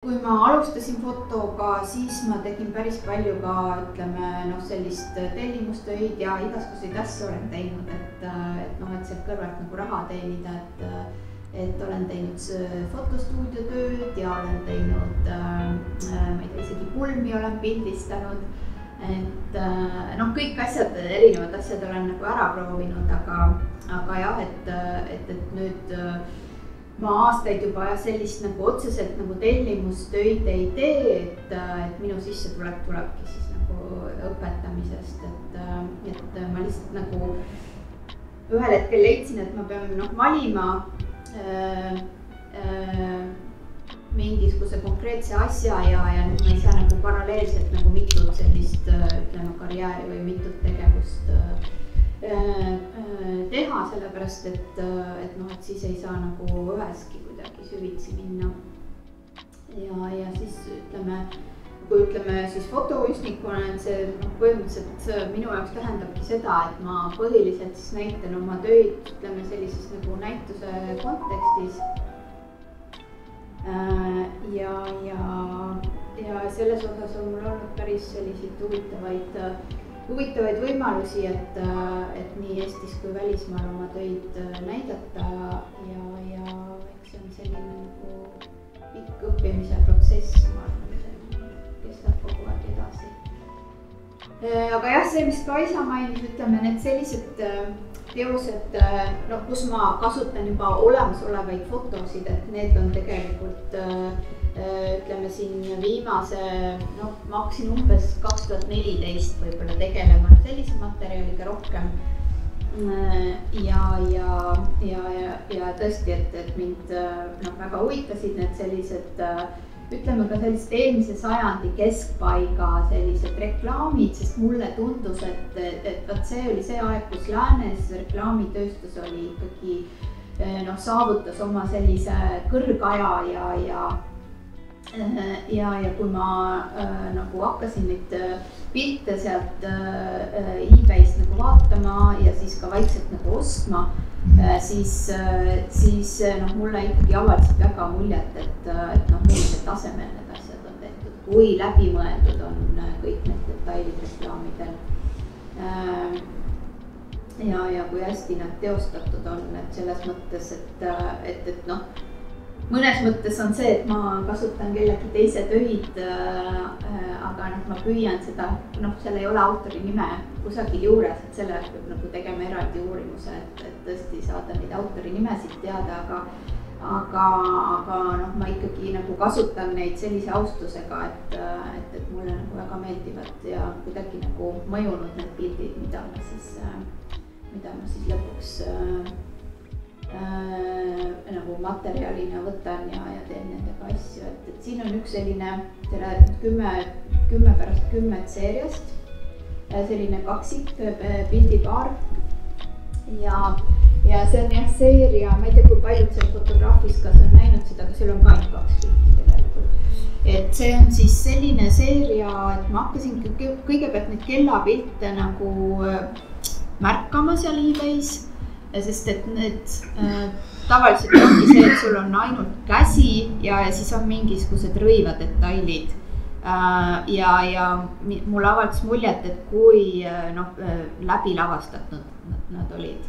Kui ma alustasin fotoga, siis ma tegin päris palju ka, ütleme, sellist tellimustöid ja igasuguseid asju olen teinud, et sealt kõrvalt nagu raha teenida, et olen teinud fotostuudio tööd ja olen teinud, ma ei tea, isegi pulmi olen pildistanud, et kõik asjad, erinevad asjad olen nagu ära proovinud, aga jah, et nüüd ma aastaid juba sellist nagu otseselt nagu tellimustöid ei tee, et minu sissetulek tulebki siis nagu õpetamisest, et ma lihtsalt nagu ühel hetkel leidsin, et ma pean valima mingisuguse konkreetse asja ja nüüd ma ei saa nagu paralleelselt nagu mitut sellist, ütleme, karjääri või mitut tegevust teha, sellepärast, et siis ei saa nagu üheski kuidagi süvitsi minna. Ja siis ütleme siis fotokunstnikuna, et see põhimõtteliselt minu jaoks tähendabki seda, et ma põhiliselt siis näitan oma töid, ütleme, sellises nagu näituse kontekstis. Ja selles osas on mul olnud päris selliseid huvitavaid võimalusi, et nii Eestis kui välismaal oma töid näidata ja eks see on selline nagu pikk õppimise protsess, ma arvan, see kestab kogu aeg edasi. Aga jah, see, mis Kaisa mainis, ütleme, need sellised teosed, kus ma kasutan juba olemasolevaid fotosid, et need on tegelikult ütleme siin viimase, ma hakkasin umbes 2014 võib-olla tegelema sellise materjaliga rohkem. Ja tõesti, et mind väga huvitasid need sellised, ütleme ka sellised eelmise sajandi keskpaiga sellised reklaamid, sest mulle tundus, et see oli see aeg, kus läänes reklaamitööstus oli ikkagi saavutas oma sellise kõrgaja ja kui ma nagu hakkasin neid pilte sealt eBayst nagu vaatama ja siis ka vaikselt nagu ostma, siis mulle ikkagi avaldasid väga muljet, et millisel tasemel need asjad on tehtud, kui läbimõeldud on kõik need detailid reklaamidel. Ja kui hästi nad teostatud on, et selles mõttes, et mõnes mõttes on see, et ma kasutan kellegi teise töid, aga ma püüan seda, seal ei ole autori nime kusagil juures, et selle peab nagu tegema eraldi uurimuse, et tõesti saada neid autori nimesid teada, aga ma ikkagi nagu kasutan neid sellise austusega, et mulle nagu väga meeldivad ja kuidagi nagu mõjunud need pildid, mida ma siis lõpuks nagu materjalina võtan ja teen nendega asju, et siin on üks selline 10x10 seeriast, selline kaksik pildipaar ja see on jah seeria, ma ei tea, kui paljud seal fotograafis kas on näinud seda, aga seal on ka ainult 2 pilti tegelikult. Et see on siis selline seeria, et ma hakkasin kõigepealt neid kellapilte nagu märkama seal eBay's, sest et need tavaliselt ongi see, et sul on ainult käsi ja siis on mingisugused rõivadetailid. Ja mulle avaldas muljet, et kui läbi lavastatud nad olid.